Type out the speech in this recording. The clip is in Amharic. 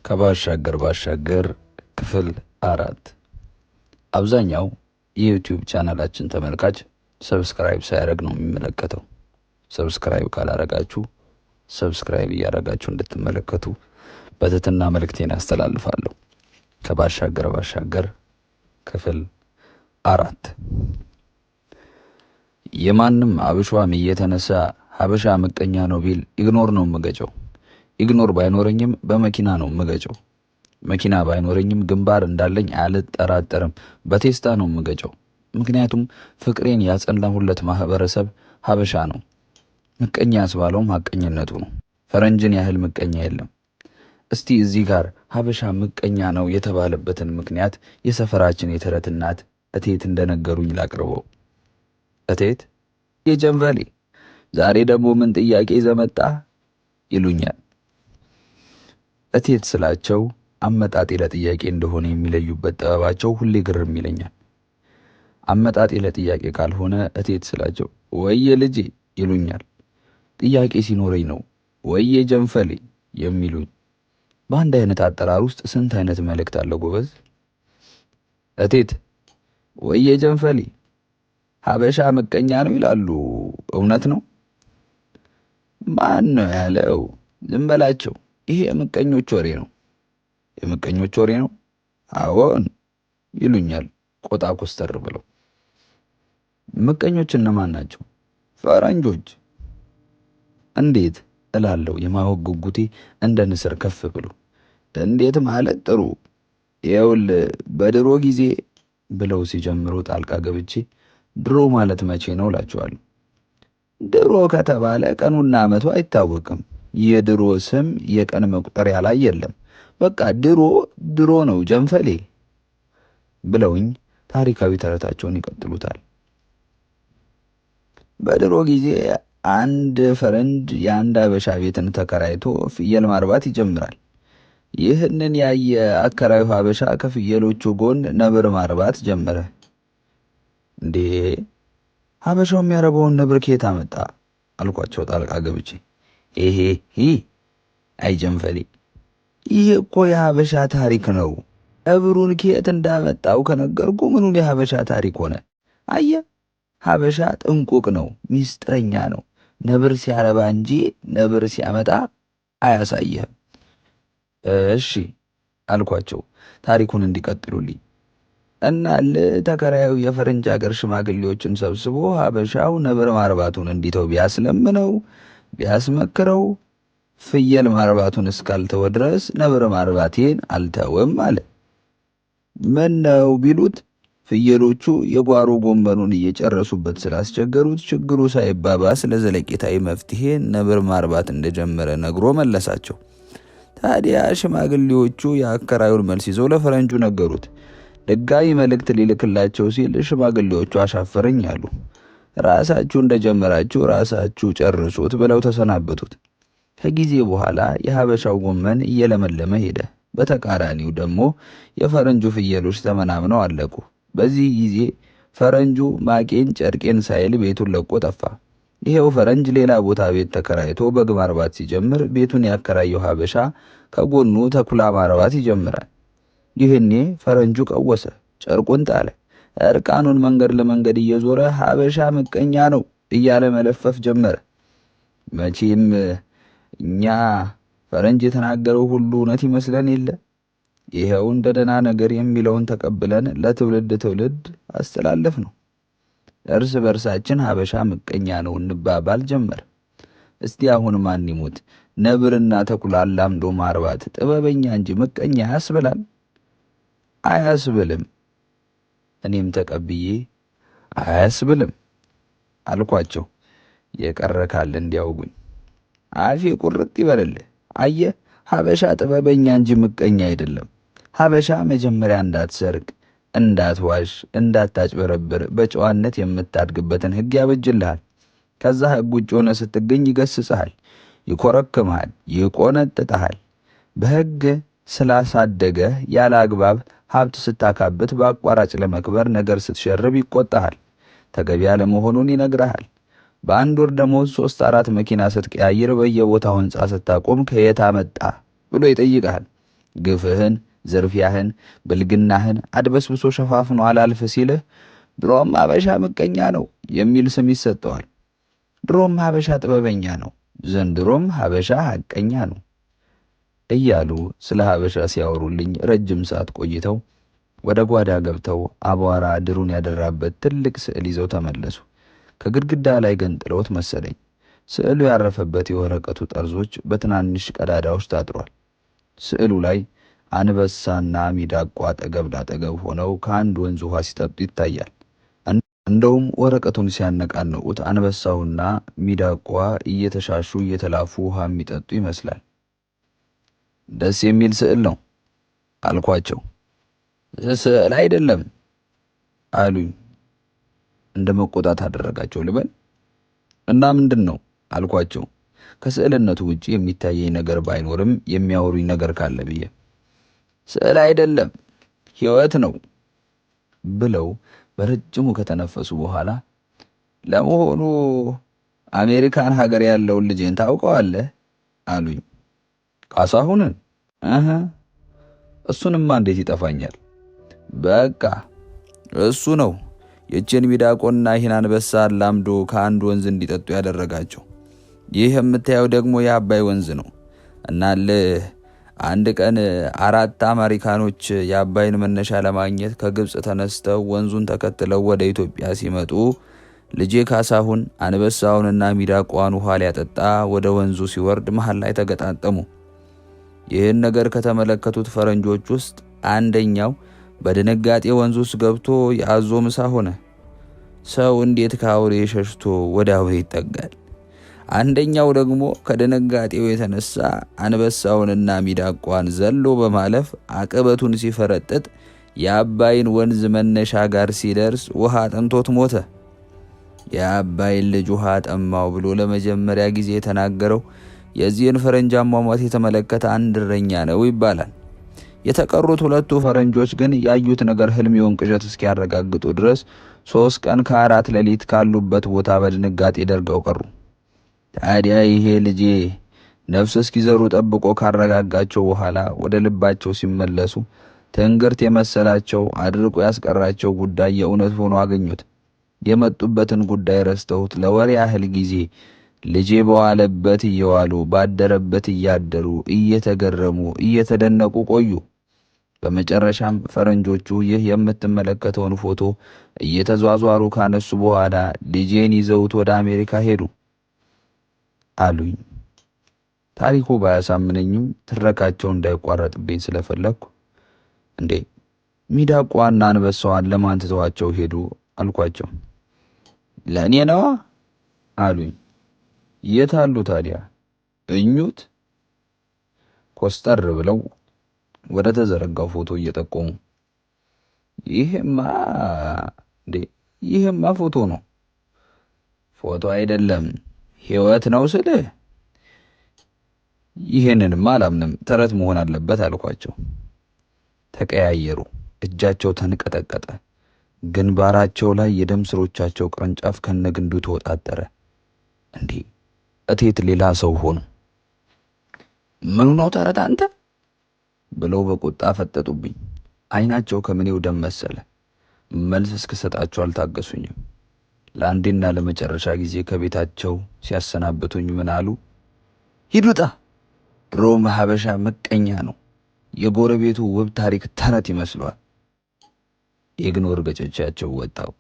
ከባሻገር ክፍል 4 አብዛኛው የዩቲዩብ ቻናላችን ተመልካች ሰብስክራይብ ሳያደርግ ነው የሚመለከተው። ሰብስክራይብ ካላረጋችሁ ሰብስክራይብ እያደረጋችሁ እንድትመለከቱ በትህትና መልእክቴን አስተላልፋለሁ። ከባሻገር ክፍል 4 የማንም አብሿም እየተነሳ ሀበሻ ምቀኛ ነው ቢል ኢግኖር ነው የምገጨው። ኢግኖር ባይኖረኝም በመኪና ነው የምገጨው። መኪና ባይኖረኝም ግንባር እንዳለኝ አልጠራጠርም፣ በቴስታ ነው የምገጨው። ምክንያቱም ፍቅሬን ያጸናሁለት ማህበረሰብ ሀበሻ ነው። ምቀኛ ያስባለውም ሀቀኝነቱ ነው። ፈረንጅን ያህል ምቀኛ የለም። እስቲ እዚህ ጋር ሀበሻ ምቀኛ ነው የተባለበትን ምክንያት የሰፈራችን የተረት እናት እቴት እንደነገሩኝ ላቅርበው። እቴት የጀንበሌ ዛሬ ደግሞ ምን ጥያቄ ይዘህ መጣህ ይሉኛል። እቴት ስላቸው አመጣጤ ለጥያቄ እንደሆነ የሚለዩበት ጥበባቸው ሁሌ ግርም ይለኛል። አመጣጤ ለጥያቄ ካልሆነ እቴት ስላቸው ወየ ልጄ ይሉኛል። ጥያቄ ሲኖረኝ ነው ወየ ጀንፈሌ የሚሉኝ። በአንድ አይነት አጠራር ውስጥ ስንት አይነት መልእክት አለው ጎበዝ። እቴት ወየ ጀንፈሌ ሀበሻ ምቀኛ ነው ይላሉ፣ እውነት ነው? ማን ነው ያለው? ዝም በላቸው፣ ይሄ የምቀኞች ወሬ ነው። የምቀኞች ወሬ ነው? አዎን ይሉኛል ቆጣ ኮስተር ብለው። ምቀኞች እነማን ናቸው? ፈረንጆች። እንዴት እላለሁ፣ የማወቅ ጉጉቴ እንደ ንስር ከፍ ብሎ። እንዴት ማለት ጥሩ። ይኸውልህ በድሮ ጊዜ ብለው ሲጀምሩ ጣልቃ ገብቼ ድሮ ማለት መቼ ነው እላቸዋለሁ። ድሮ ከተባለ ቀኑና ዓመቱ አይታወቅም። የድሮ ስም የቀን መቁጠሪያ ላይ የለም። በቃ ድሮ ነው ጀንፈሌ ብለውኝ ታሪካዊ ተረታቸውን ይቀጥሉታል። በድሮ ጊዜ አንድ ፈረንጅ የአንድ አበሻ ቤትን ተከራይቶ ፍየል ማርባት ይጀምራል። ይህንን ያየ አከራዩ ሀበሻ ከፍየሎቹ ጎን ነብር ማርባት ጀመረ። እንዴ ሀበሻው የሚያረባውን ነብር ከየት አመጣ አልኳቸው ጣልቃ ገብቼ። ይሄ አይ ጀንፈሌ፣ ይህ እኮ የሀበሻ ታሪክ ነው። ነብሩን ከየት እንዳመጣው ከነገርኩ ምኑን የሀበሻ ታሪክ ሆነ? አየ ሀበሻ ጥንቁቅ ነው፣ ሚስጥረኛ ነው። ነብር ሲያረባ እንጂ ነብር ሲያመጣ አያሳየህም። እሺ አልኳቸው ታሪኩን እንዲቀጥሉልኝ። እና ተከራዩ የፈረንጅ ሀገር ሽማግሌዎችን ሰብስቦ ሀበሻው ነብር ማርባቱን እንዲተው ቢያስለምነው ቢያስመክረው ፍየል ማርባቱን እስካልተወ ድረስ ነብር ማርባቴን አልተውም አለ። ምን ነው ቢሉት ፍየሎቹ የጓሮ ጎንበኑን እየጨረሱበት ስላስቸገሩት ችግሩ ሳይባባስ ለዘለቄታዊ መፍትሄ ነብር ማርባት እንደጀመረ ነግሮ መለሳቸው። ታዲያ ሽማግሌዎቹ የአከራዩን መልስ ይዘው ለፈረንጁ ነገሩት። ድጋሚ መልእክት ሊልክላቸው ሲል ሽማግሌዎቹ አሻፈረኝ አሉ። ራሳችሁ እንደጀመራችሁ ራሳችሁ ጨርሱት ብለው ተሰናበቱት። ከጊዜ በኋላ የሀበሻው ጎመን እየለመለመ ሄደ። በተቃራኒው ደግሞ የፈረንጁ ፍየሎች ተመናምነው አለቁ። በዚህ ጊዜ ፈረንጁ ማቄን ጨርቄን ሳይል ቤቱን ለቆ ጠፋ። ይሄው ፈረንጅ ሌላ ቦታ ቤት ተከራይቶ በግ ማርባት ሲጀምር ቤቱን ያከራየው ሀበሻ ከጎኑ ተኩላ ማርባት ይጀምራል። ይህኔ ፈረንጁ ቀወሰ፣ ጨርቁን ጣለ። እርቃኑን መንገድ ለመንገድ እየዞረ ሀበሻ ምቀኛ ነው እያለ መለፈፍ ጀመረ። መቼም እኛ ፈረንጅ የተናገረው ሁሉ እውነት ይመስለን የለ። ይኸው እንደ ደህና ነገር የሚለውን ተቀብለን ለትውልድ አስተላለፍ ነው። እርስ በርሳችን ሀበሻ ምቀኛ ነው እንባባል ጀመር። እስቲ አሁን ማን ይሙት ነብርና ተኩላ አላምዶ ማርባት ጥበበኛ እንጂ ምቀኛ ያስብላል? አያስብልም። እኔም ተቀብዬ አያስብልም አልኳቸው። የቀረ ካለ እንዲያውጉኝ። አፌ ቁርጥ ይበልልህ። አየህ ሀበሻ ጥበበኛ እንጂ ምቀኛ አይደለም። ሀበሻ መጀመሪያ እንዳትሰርቅ፣ እንዳትዋሽ፣ እንዳታጭበረብር በጨዋነት የምታድግበትን ሕግ ያበጅልሃል። ከዛ ሕግ ውጭ ሆነ ስትገኝ ይገስጽሃል፣ ይኮረክምሃል፣ ይቆነጥጥሃል። በሕግ ስላሳደገህ ያለ አግባብ ሀብት ስታካብት በአቋራጭ ለመክበር ነገር ስትሸርብ ይቆጣሃል፣ ተገቢ ያለመሆኑን ይነግርሃል። በአንድ ወር ደሞዝ 3-4 መኪና ስትቀያይር በየቦታው ህንጻ ስታቆም ከየት አመጣ ብሎ ይጠይቃል። ግፍህን፣ ዝርፊያህን፣ ብልግናህን አድበስብሶ ሸፋፍኖ አላልፍ ሲልህ ድሮም ሀበሻ ምቀኛ ነው የሚል ስም ይሰጠዋል። ድሮም ሀበሻ ጥበበኛ ነው፣ ዘንድሮም ሀበሻ ሐቀኛ ነው እያሉ ስለ ሀበሻ ሲያወሩልኝ ረጅም ሰዓት ቆይተው ወደ ጓዳ ገብተው አቧራ ድሩን ያደራበት ትልቅ ስዕል ይዘው ተመለሱ። ከግድግዳ ላይ ገንጥለውት መሰለኝ። ስዕሉ ያረፈበት የወረቀቱ ጠርዞች በትናንሽ ቀዳዳዎች ታጥሯል። ስዕሉ ላይ አንበሳና ሚዳቋ አጠገብ ላጠገብ ሆነው ከአንድ ወንዝ ውሃ ሲጠጡ ይታያል። እንደውም ወረቀቱን ሲያነቃንቁት አንበሳውና ሚዳቋ እየተሻሹ እየተላፉ ውሃ የሚጠጡ ይመስላል። ደስ የሚል ስዕል ነው አልኳቸው። ስዕል አይደለም አሉኝ። እንደ መቆጣት አደረጋቸው ልበል እና ምንድን ነው አልኳቸው። ከስዕልነቱ ውጪ የሚታየኝ ነገር ባይኖርም የሚያወሩኝ ነገር ካለ ብዬ። ስዕል አይደለም ሕይወት ነው ብለው በረጅሙ ከተነፈሱ በኋላ ለመሆኑ አሜሪካን ሀገር ያለውን ልጄን ታውቀዋለህ አሉኝ። ካሳሁንን? እሱንማ እንዴት ይጠፋኛል? በቃ እሱ ነው ይችን ሚዳቆና ይህን አንበሳ አላምዶ ከአንድ ወንዝ እንዲጠጡ ያደረጋቸው። ይህ የምታየው ደግሞ የአባይ ወንዝ ነው። እናልህ አንድ ቀን 4 አሜሪካኖች የአባይን መነሻ ለማግኘት ከግብፅ ተነስተው ወንዙን ተከትለው ወደ ኢትዮጵያ ሲመጡ ልጄ ካሳሁን አንበሳውንና ሚዳቋን ውሃ ሊያጠጣ ወደ ወንዙ ሲወርድ መሃል ላይ ተገጣጠሙ። ይህን ነገር ከተመለከቱት ፈረንጆች ውስጥ አንደኛው በድንጋጤ ወንዙ ውስጥ ገብቶ የአዞ ምሳ ሆነ። ሰው እንዴት ከአውሬ ሸሽቶ ወደ አውሬ ይጠጋል? አንደኛው ደግሞ ከድንጋጤው የተነሳ አንበሳውንና ሚዳቋን ዘሎ በማለፍ አቀበቱን ሲፈረጥጥ የአባይን ወንዝ መነሻ ጋር ሲደርስ ውሃ ጠምቶት ሞተ። የአባይን ልጅ ውሃ ጠማው ብሎ ለመጀመሪያ ጊዜ የተናገረው የዚህን ፈረንጅ አሟሟት የተመለከተ አንድ እረኛ ነው ይባላል። የተቀሩት 2 ፈረንጆች ግን ያዩት ነገር ህልም ይሁን ቅዠት እስኪያረጋግጡ ድረስ 3 ቀን ከ4 ሌሊት ካሉበት ቦታ በድንጋጤ ደርገው ቀሩ። ታዲያ ይሄ ልጄ ነፍስ እስኪዘሩ ጠብቆ ካረጋጋቸው በኋላ ወደ ልባቸው ሲመለሱ ትንግርት የመሰላቸው አድርቆ ያስቀራቸው ጉዳይ የእውነት ሆኖ አገኙት። የመጡበትን ጉዳይ ረስተውት ለወር ያህል ጊዜ ልጄ በዋለበት እየዋሉ ባደረበት እያደሩ እየተገረሙ እየተደነቁ ቆዩ። በመጨረሻም ፈረንጆቹ ይህ የምትመለከተውን ፎቶ እየተዟዟሩ ካነሱ በኋላ ልጄን ይዘውት ወደ አሜሪካ ሄዱ አሉኝ። ታሪኩ ባያሳምነኝም ትረካቸው እንዳይቋረጥብኝ ስለፈለግኩ እንዴ ሚዳቋና አንበሳዋን ለማን ትተዋቸው ሄዱ አልኳቸው። ለእኔ ነዋ አሉኝ። የት አሉ ታዲያ? እኙት ኮስተር ብለው ወደ ተዘረጋው ፎቶ እየጠቆሙ ይሄማ ፎቶ ነው። ፎቶ አይደለም ሕይወት ነው ስልህ ይሄንንማ አላምንም፣ ተረት መሆን አለበት አልኳቸው። ተቀያየሩ። እጃቸው ተንቀጠቀጠ። ግንባራቸው ላይ የደም ስሮቻቸው ቅርንጫፍ ከነግንዱ ተወጣጠረ። እንዴ እቴት ሌላ ሰው ሆኑ። ምኑ ነው ተረት አንተ ብለው በቁጣ ፈጠጡብኝ። አይናቸው ከምኔው ደም መሰለ። መልስ እስክሰጣቸው አልታገሱኝም። ለአንዴና ለመጨረሻ ጊዜ ከቤታቸው ሲያሰናብቱኝ ምን አሉ? ሂዱጣ ድሮም ሀበሻ ምቀኛ ነው። የጎረቤቱ ውብ ታሪክ ተረት ይመስለዋል። የግኖር ገጨቻቸው ወጣው።